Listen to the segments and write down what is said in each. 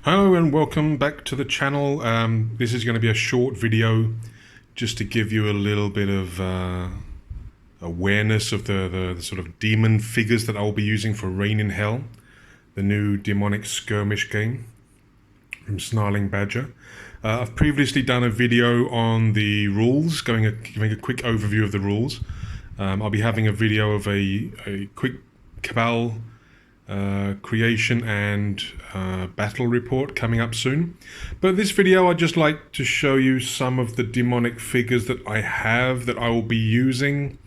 Hello and welcome back to the channel. This is going to be a short video just to give you a little bit of awareness of the sort of demon figures that I'll be using for ReignInHell, the new demonic skirmish game from SnarlingBadger. I've previously done a video on the rules, giving a quick overview of the rules. I'll be having a video of a quick Cabal creation and battle report coming up soon. But this video I'd just like to show you some of the demonic figures that I have that I will be using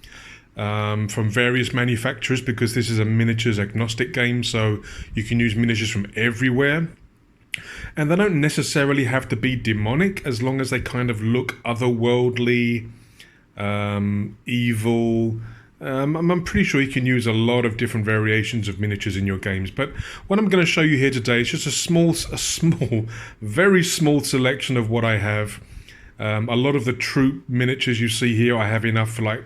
from various manufacturers, because this is a miniatures agnostic game, so you can use miniatures from everywhere. And they don't necessarily have to be demonic, as long as they kind of look otherworldly, evil. I'm pretty sure you can use a lot of different variations of miniatures in your games, but what I'm going to show you here today is just a small, very small selection of what I have. A lot of the troop miniatures you see here, I have enough for like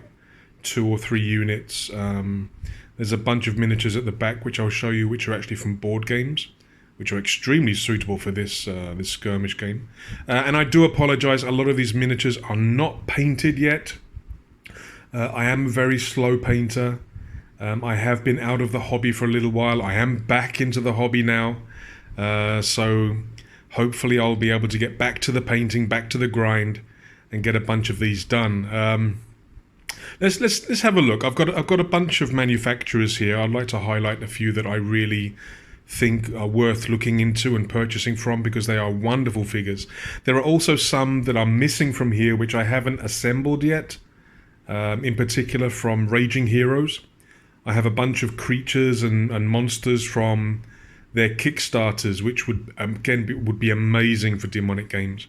2 or 3 units. There's a bunch of miniatures at the back which I'll show you, which are actually from board games, which are extremely suitable for this this skirmish game. And I do apologize, a lot of these miniatures are not painted yet. I am a very slow painter. I have been out of the hobby for a little while. I am back into the hobby now. So hopefully I'll be able to get back to the painting, back to the grind, and get a bunch of these done. Let's have a look. I've got a bunch of manufacturers here. I'd like to highlight a few that I really think are worth looking into and purchasing from, because they are wonderful figures. There are also some that are missing from here which I haven't assembled yet. In particular from Raging Heroes. I have a bunch of creatures and monsters from their Kickstarters, which would again would be amazing for demonic games,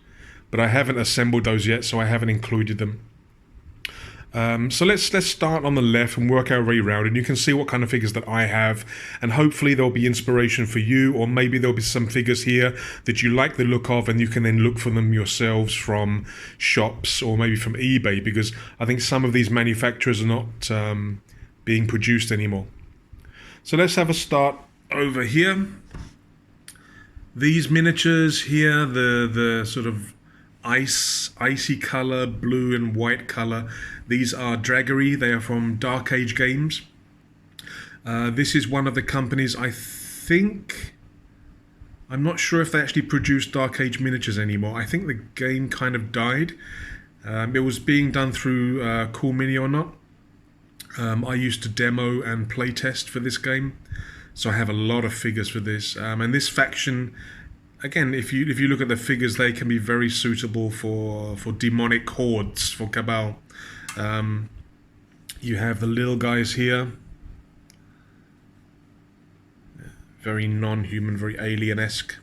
but I haven't assembled those yet, so I haven't included them. So let's start on the left and work our way around, and you can see what kind of figures that I have, and hopefully there'll be inspiration for you, or maybe there'll be some figures here that you like the look of and you can then look for them yourselves from shops or maybe from eBay, because I think some of these manufacturers are not being produced anymore. So let's have a start over here. These miniatures here, the sort of icy color, blue and white color. These are Draggery. They are from Dark Age Games. This is one of the companies, I think, I'm not sure if they actually produce Dark Age miniatures anymore. I think the game kind of died. It was being done through Cool Mini or not. I used to demo and playtest for this game, so I have a lot of figures for this. And this faction, again, if you look at the figures, they can be very suitable for demonic hoards, for Cabal. You have the little guys here, very non-human, very alien-esque.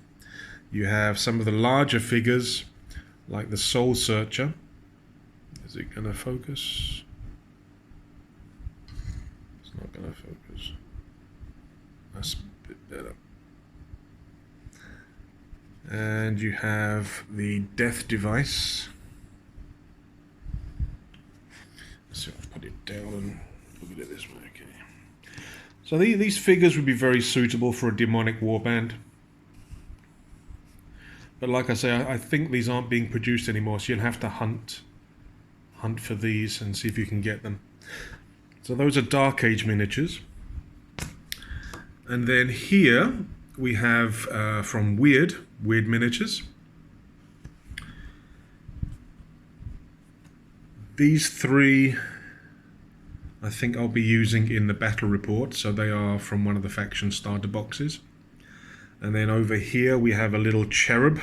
You have some of the larger figures, like the Soul Searcher. Is it going to focus? It's not going to focus. That's a bit better. And you have the Death Device. So I'll put it down and look at it this way. Okay. So these figures would be very suitable for a demonic warband. But like I say, I think these aren't being produced anymore, so you'll have to hunt for these and see if you can get them. So those are Dark Age miniatures. And then here we have from Weird Miniatures. These 3 I think I'll be using in the battle report, so they are from one of the faction starter boxes. And then over here we have a little cherub.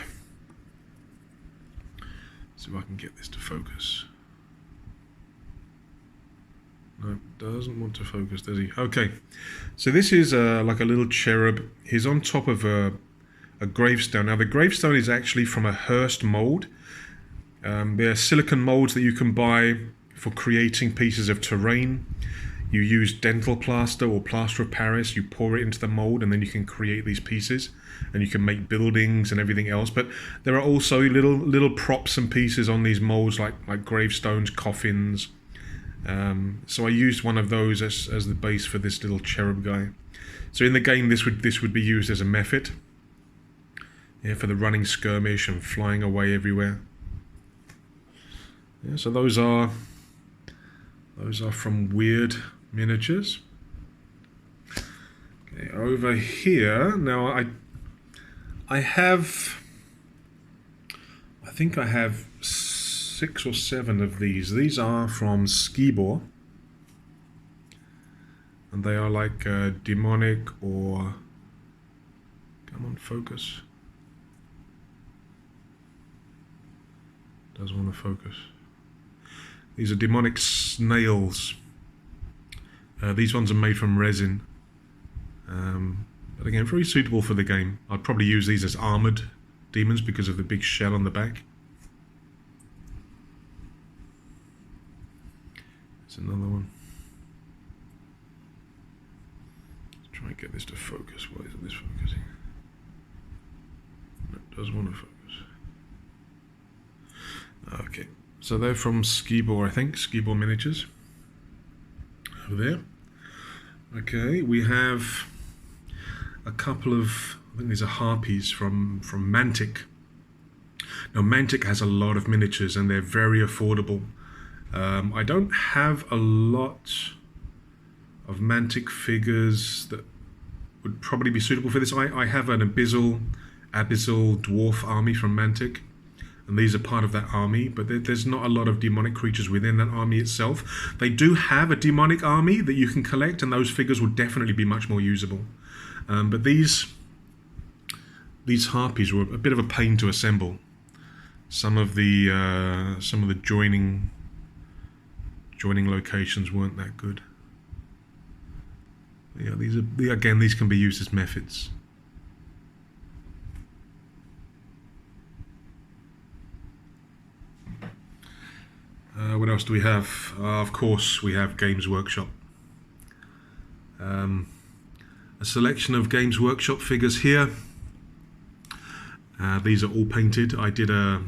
See if I can get this to focus. No, it doesn't want to focus, does he? Okay, so this is like a little cherub. He's on top of a gravestone. Now the gravestone is actually from a Hearst mold. There are silicon molds that you can buy for creating pieces of terrain. You use dental plaster or plaster of Paris, you pour it into the mold, and then you can create these pieces, and you can make buildings and everything else. But there are also little props and pieces on these molds, like gravestones, coffins. So I used one of those as the base for this little cherub guy. So in the game, this would be used as a mephit. Yeah, for the running skirmish and flying away everywhere. Yeah, so those are from Weird Miniatures. Okay, over here now I think I have 6 or 7 of these. These are from Skibor, and they are like demonic or, come on, focus. Doesn't want to focus. These are demonic snails. These ones are made from resin. But again, very suitable for the game. I'd probably use these as armoured demons because of the big shell on the back. There's another one. Let's try and get this to focus. Why isn't this focusing? No, it does want to focus. Okay, so they're from Skibor, I think. Skibor Miniatures. Over there. Okay, we have a couple of, I think these are harpies from Mantic. Now Mantic has a lot of miniatures and they're very affordable. I don't have a lot of Mantic figures that would probably be suitable for this. I have an abyssal dwarf army from Mantic, and these are part of that army, but there's not a lot of demonic creatures within that army itself. They do have a demonic army that you can collect, and those figures will definitely be much more usable. But these harpies were a bit of a pain to assemble. Some of the joining locations weren't that good. Yeah, these can be used as methods. What else do we have? Of course, we have Games Workshop. A selection of Games Workshop figures here. These are all painted. I did a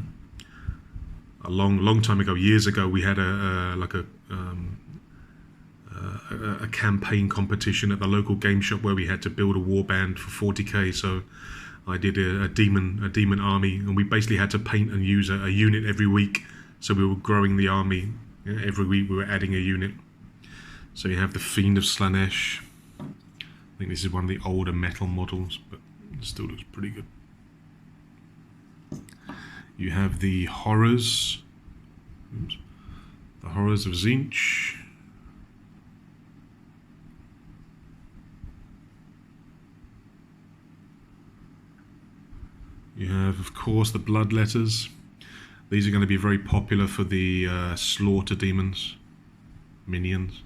long time ago, years ago. We had a campaign competition at the local game shop where we had to build a warband for 40k. So I did a demon army, and we basically had to paint and use a unit every week. So we were growing the army. Every week we were adding a unit. So you have the Fiend of Slanesh. I think this is one of the older metal models, but it still looks pretty good. You have the Horrors. Oops. The Horrors of Tzeentch. You have, of course, the Bloodletters. These are going to be very popular for the Slaughter Demons minions.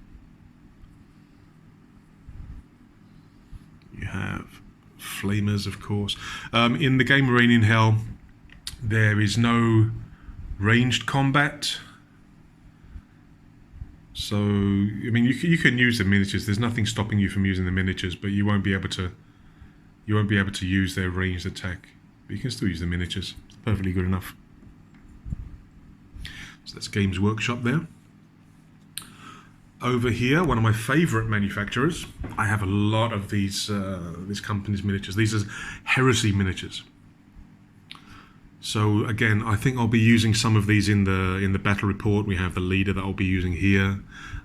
You have Flamers, of course. In the game ReignInHell, there is no ranged combat. So, I mean, you can use the miniatures. There's nothing stopping you from using the miniatures, but you won't be able to use their ranged attack. But you can still use the miniatures. It's perfectly good enough. So that's Games Workshop there. Over here, one of my favourite manufacturers. I have a lot of this company's miniatures. These are Heresy Miniatures. So again, I think I'll be using some of these in the battle report. We have the leader that I'll be using here.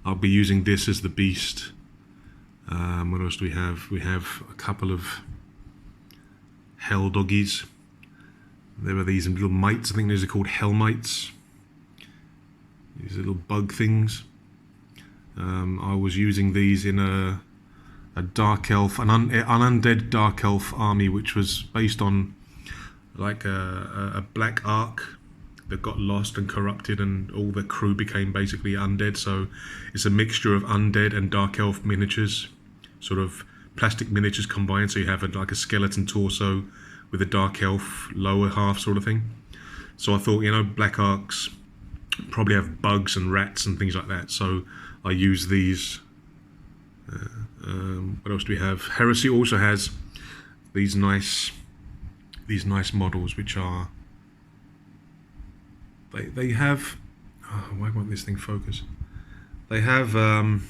I'll be using this as the beast. What else do we have? We have a couple of hell doggies. There are these little mites. I think these are called hell mites. These little bug things. I was using these in a dark elf, an undead dark elf army, which was based on like a black ark that got lost and corrupted, and all the crew became basically undead. So it's a mixture of undead and dark elf miniatures, sort of plastic miniatures combined. So you have like a skeleton torso with a dark elf lower half sort of thing. So I thought, black arks probably have bugs and rats and things like that. So I use these. What else do we have? Heresy also has these nice models, which are they have. Oh, why won't this thing focus? They have a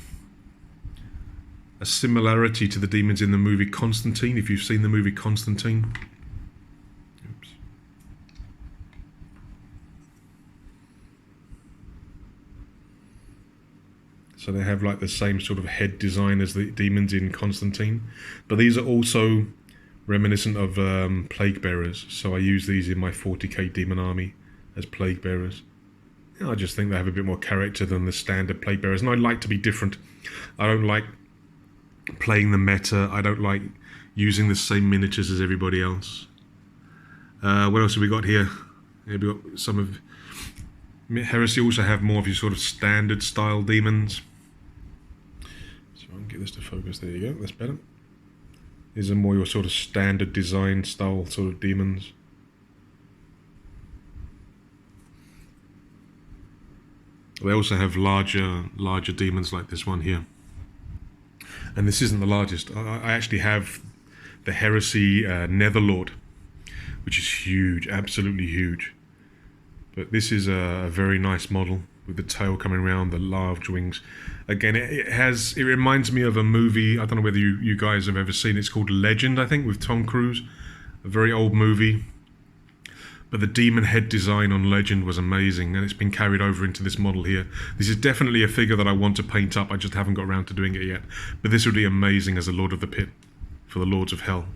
similarity to the demons in the movie Constantine. If you've seen the movie Constantine, So they have like the same sort of head design as the demons in Constantine. But these are also reminiscent of plague bearers. So I use these in my 40k demon army as plague bearers. I just think they have a bit more character than the standard plague bearers. And I like to be different. I don't like playing the meta. I don't like using the same miniatures as everybody else. What else have we got here? We've got some of... Heresy also have more of your sort of standard style demons. So I'll get this to focus. There you go. That's better. These are more your sort of standard design style sort of demons. They also have larger demons like this one here. And this isn't the largest. I actually have the Heresy Netherlord, which is huge, absolutely huge. But this is a very nice model with the tail coming around, the large wings. Again, it reminds me of a movie. I don't know whether you guys have ever seen it. It's called Legend, I think, with Tom Cruise. A very old movie. But the demon head design on Legend was amazing, and it's been carried over into this model here. This is definitely a figure that I want to paint up. I just haven't got around to doing it yet. But this would be amazing as a Lord of the Pit for the Lords of Hell.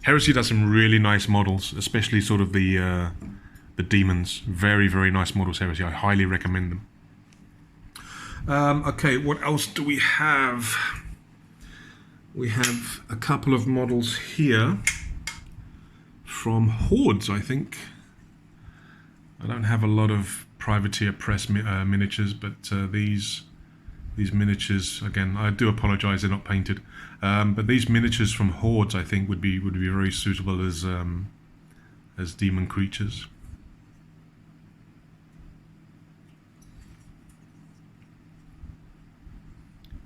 Heresy does some really nice models, especially sort of the demons. Very, very nice models, Heresy. I highly recommend them. Okay, what else do we have? We have a couple of models here from Hoards, I think. I don't have a lot of Privateer Press miniatures, but these miniatures, again, I do apologise, they're not painted. But these miniatures from Hoards, I think, would be very suitable as demon creatures.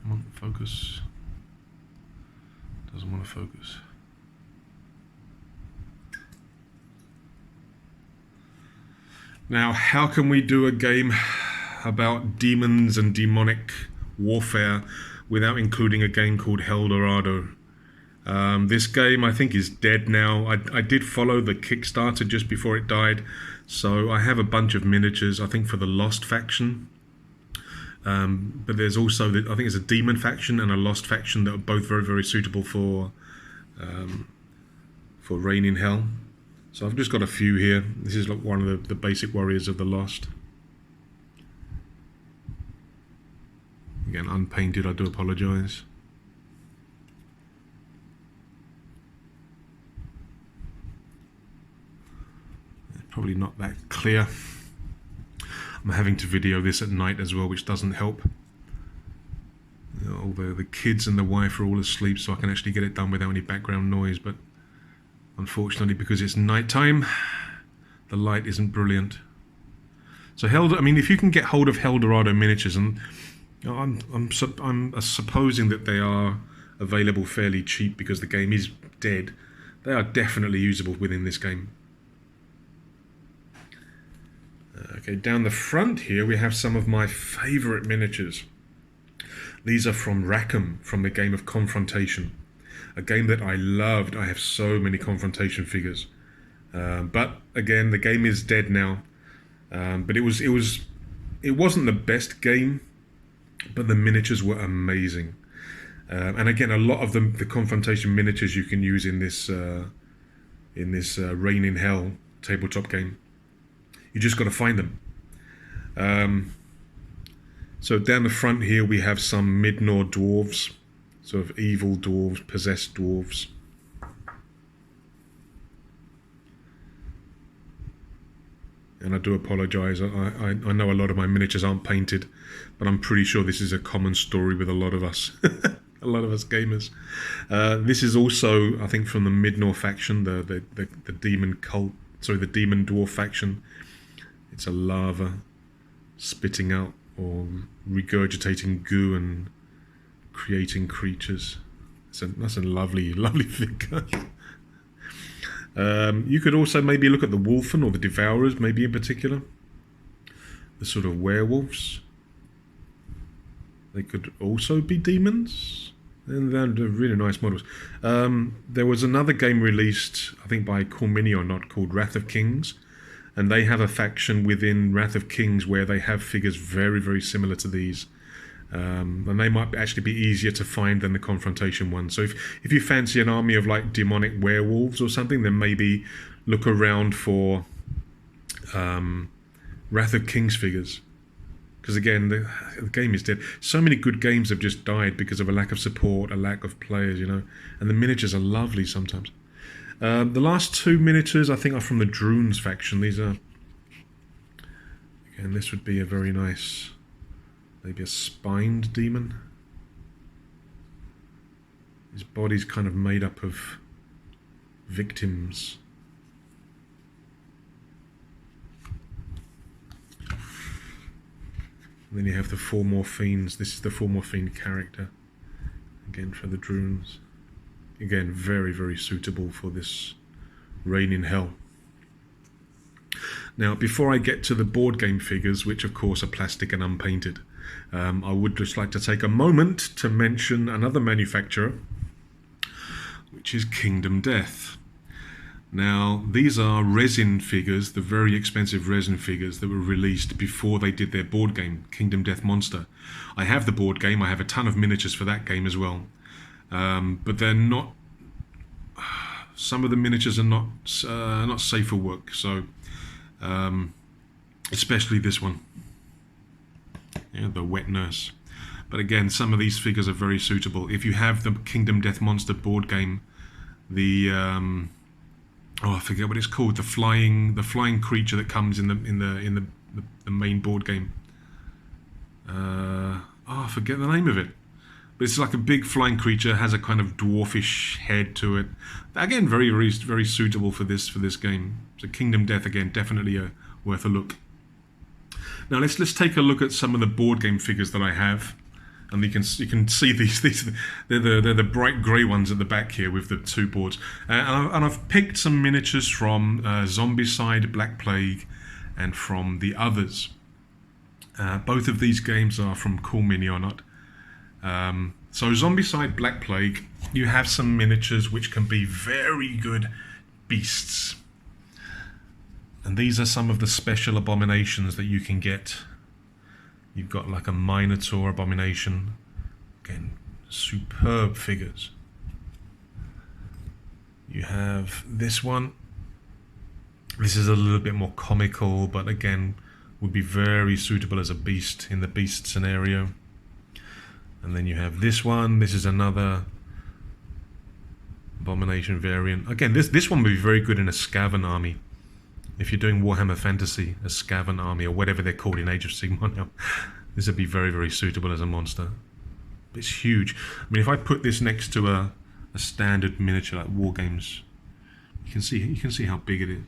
Come on, focus. Doesn't want to focus. Now, how can we do a game about demons and demonic warfare without including a game called Helldorado? This game, I think, is dead now. I did follow the Kickstarter just before it died, so I have a bunch of miniatures, I think, for the Lost faction. But there's also, I think it's a demon faction and a Lost faction that are both very, very suitable for ReignInHell. So I've just got a few here. This is like one of the basic warriors of the Lost. Again, unpainted, I do apologise. Probably not that clear. I'm having to video this at night as well, which doesn't help. All the kids and the wife are all asleep, so I can actually get it done without any background noise, but unfortunately, because it's nighttime, the light isn't brilliant. So I mean, if you can get hold of Helldorado miniatures, and I'm supposing that they are available fairly cheap because the game is dead, they are definitely usable within this game. Okay, down the front here we have some of my favourite miniatures. These are from Rackham, from the game of Confrontation. A game that I loved. I have so many Confrontation figures. But again, the game is dead now. But it wasn't the best game, but the miniatures were amazing. And again, a lot of the Confrontation miniatures you can use in this ReignInHell tabletop game. You just got to find them. So down the front here we have some Mid-Nor dwarves, sort of evil dwarves, possessed dwarves. And I do apologise, I know a lot of my miniatures aren't painted, but I'm pretty sure this is a common story with a lot of us, a lot of us gamers. This is also, I think, from the Mid-Nor faction, the demon cult, sorry, the demon dwarf faction. It's a lava spitting out or regurgitating goo and creating creatures. That's a lovely, lovely figure. You could also maybe look at the Wolfen or the Devourers, maybe in particular. The sort of werewolves. They could also be demons. And they're really nice models. There was another game released, I think by Cormini or not, called Wrath of Kings. and they have a faction within Wrath of Kings where they have figures very, very similar to these. And they might actually be easier to find than the Confrontation one. So if you fancy an army of like demonic werewolves or something, then maybe look around for Wrath of Kings figures. Because again, the game is dead. So many good games have just died because of a lack of support, a lack of players, you know. And the miniatures are lovely sometimes. The last two miniatures, I think, are from the Drones faction. These are... Again, this would be a very nice... Maybe a spined demon. His body's kind of made up of victims. And then you have the Four Morphines. This is the Four Morphine character. Again, for the Drones. Again, very, very suitable for this ReignInHell. Now, before I get to the board game figures, which of course are plastic and unpainted, I would just like to take a moment to mention another manufacturer, which is Kingdom Death. Now, these are resin figures, the very expensive resin figures that were released before they did their board game, Kingdom Death Monster. I have the board game, I have a ton of miniatures for that game as well. But they're not... Some of the miniatures are not safe for work, so... especially this one. Yeah, the Wet Nurse. But again, some of these figures are very suitable. If you have the Kingdom Death Monster board game, the I forget what it's called, the flying creature that comes in the main board game. I forget the name of it. But it's like a big flying creature, has a kind of dwarfish head to it. Again, very, very, very suitable for this game. So Kingdom Death, again, definitely worth a look. Now let's take a look at some of the board game figures that I have, and you can see these they're the bright grey ones at the back here with the two boards. And I've picked some miniatures from Zombicide, Black Plague, and from the others. Both of these games are from Cool Mini or Not. So Zombicide, Black Plague, you have some miniatures which can be very good beasts. And these are some of the special abominations that you can get. You've got like a Minotaur abomination. Again, superb figures. You have this one. This is a little bit more comical, but again, would be very suitable as a beast in the beast scenario. And then you have this one. This is another abomination variant. Again, this one would be very good in a Skaven army. If you're doing Warhammer Fantasy, a Skaven army, or whatever they're called in Age of Sigmar now, this would be very, very suitable as a monster. It's huge. I mean, if I put this next to a standard miniature like War Games, you can see how big it is.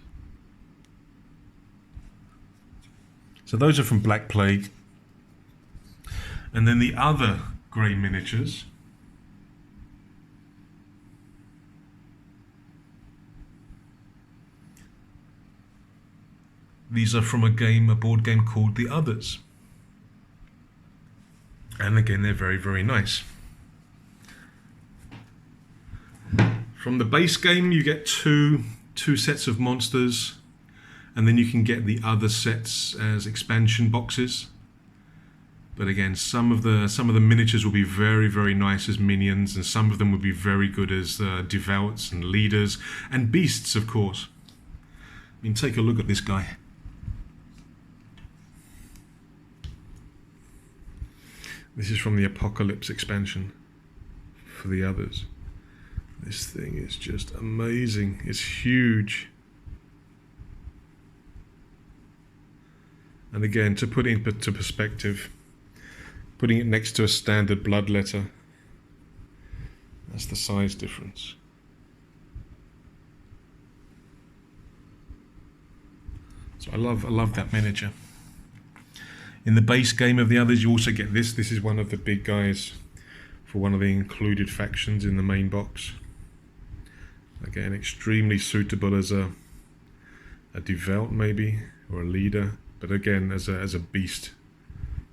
So those are from Black Plague. And then the other grey miniatures. These are from a board game called The Others. And again, they're very, very nice. From the base game, you get two sets of monsters, and then you can get the other sets as expansion boxes. But again, some of the miniatures will be very, very nice as minions, and some of them will be very good as devouts and leaders and beasts, of course. I mean, take a look at this guy. This is from the Apocalypse expansion for The Others. This thing is just amazing. It's huge. And again, to put it into perspective, putting it next to a standard Bloodletter, that's the size difference. So I love that miniature. In the base game of The Others, you also get this. This is one of the big guys for one of the included factions in the main box. Again, extremely suitable as a devout maybe, or a leader. But again, as a beast,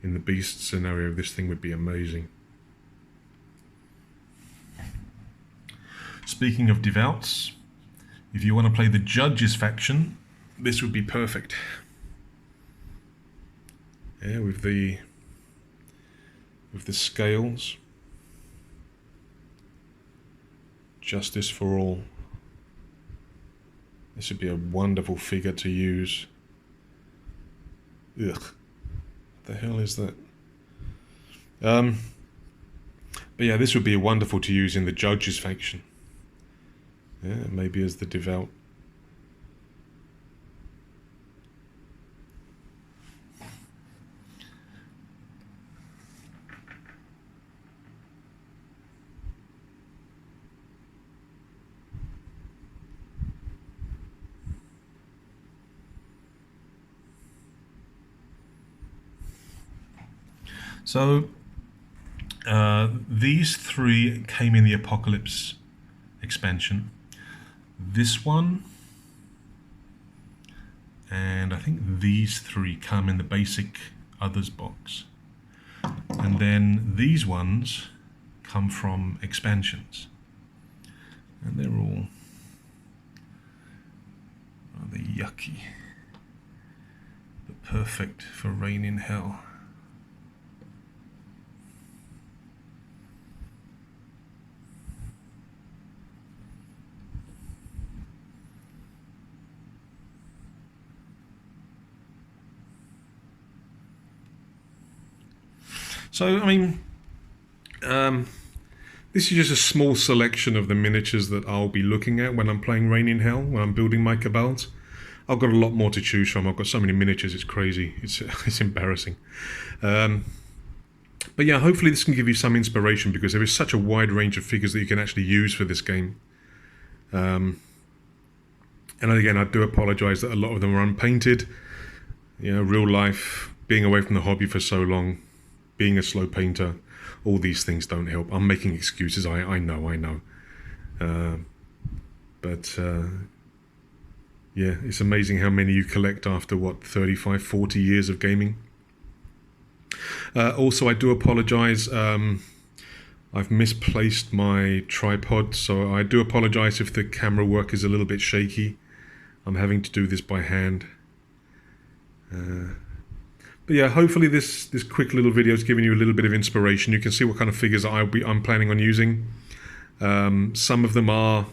in the beast scenario, this thing would be amazing. Speaking of devouts, if you want to play the Judges faction, this would be perfect. Yeah, with the scales. Justice for all. This would be a wonderful figure to use. Ugh. What the hell is that? But yeah, this would be wonderful to use in the judges faction. Yeah, maybe as the devout. So these three came in the Apocalypse expansion. This one, and I think these three come in the basic others box. And then these ones come from expansions. And they're all rather yucky, but perfect for ReignInHell. So, I mean, this is just a small selection of the miniatures that I'll be looking at when I'm playing ReignInHell, when I'm building my Cabals. I've got a lot more to choose from. I've got so many miniatures, it's crazy. It's embarrassing. But yeah, hopefully this can give you some inspiration, because there is such a wide range of figures that you can actually use for this game. And again, I do apologise that a lot of them are unpainted. You know, real life, being away from the hobby for so long, being a slow painter, all these things don't help. I'm making excuses, I know. Yeah, it's amazing how many you collect after, what, 35, 40 years of gaming. Also, I do apologise. I've misplaced my tripod, so I do apologise if the camera work is a little bit shaky. I'm having to do this by hand. But yeah, hopefully this quick little video is giving you a little bit of inspiration. You can see what kind of figures I'm planning on using. Some of them are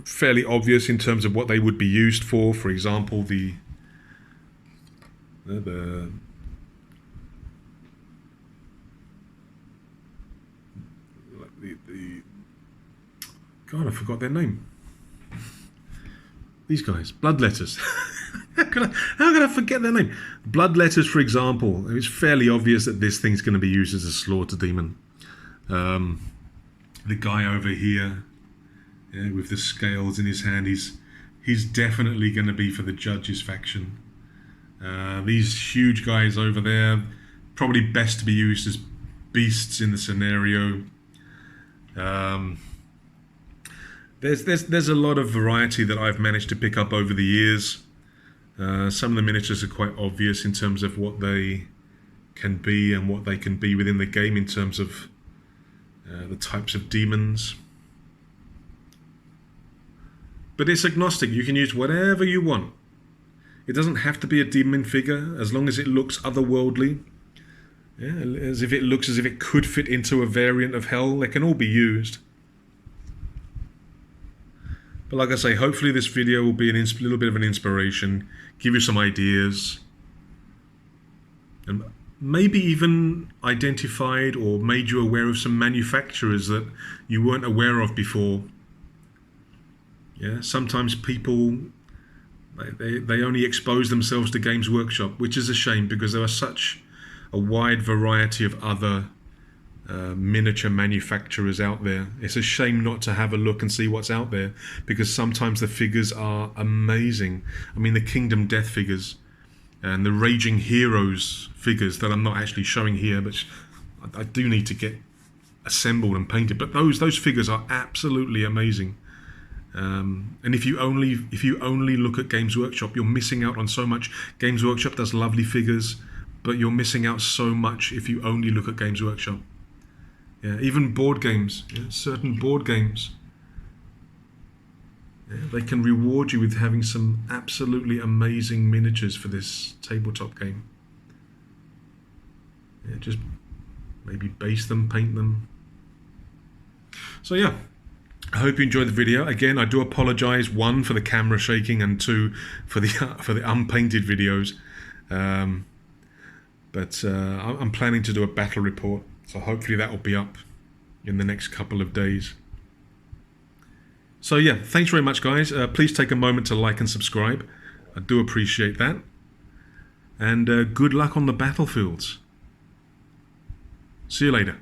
fairly obvious in terms of what they would be used for. For example, the God, I forgot their name. These guys, Bloodletters. How could I forget their name? Bloodletters, for example. It's fairly obvious that this thing's going to be used as a slaughter demon. The guy over here, yeah, with the scales in his hand, he's definitely going to be for the judges faction. These huge guys over there, probably best to be used as beasts in the scenario. There's a lot of variety that I've managed to pick up over the years. Some of the miniatures are quite obvious in terms of what they can be and what they can be within the game in terms of the types of demons. But it's agnostic. You can use whatever you want. It doesn't have to be a demon figure, as long as it looks otherworldly. Yeah, as if it looks as if it could fit into a variant of Hell. They can all be used. But like I say, hopefully this video will be a little bit of an inspiration, give you some ideas, and maybe even identified or made you aware of some manufacturers that you weren't aware of before. Yeah, sometimes people, they only expose themselves to Games Workshop, which is a shame, because there are such a wide variety of other miniature manufacturers out there. It's a shame not to have a look and see what's out there, because sometimes the figures are amazing. I mean, the Kingdom Death figures and the Raging Heroes figures that I'm not actually showing here, but I do need to get assembled and painted. But those figures are absolutely amazing. And if you only look at Games Workshop, you're missing out on so much. Games Workshop does lovely figures, but you're missing out so much if you only look at Games Workshop. Yeah, even board games, yeah, certain board games. Yeah, they can reward you with having some absolutely amazing miniatures for this tabletop game. Yeah, just maybe base them, paint them. So yeah, I hope you enjoyed the video. Again, I do apologize, one, for the camera shaking, and two, for the unpainted videos. But I'm planning to do a battle report, so hopefully that will be up in the next couple of days. So yeah, thanks very much, guys. Please take a moment to like and subscribe. I do appreciate that. And good luck on the battlefields. See you later.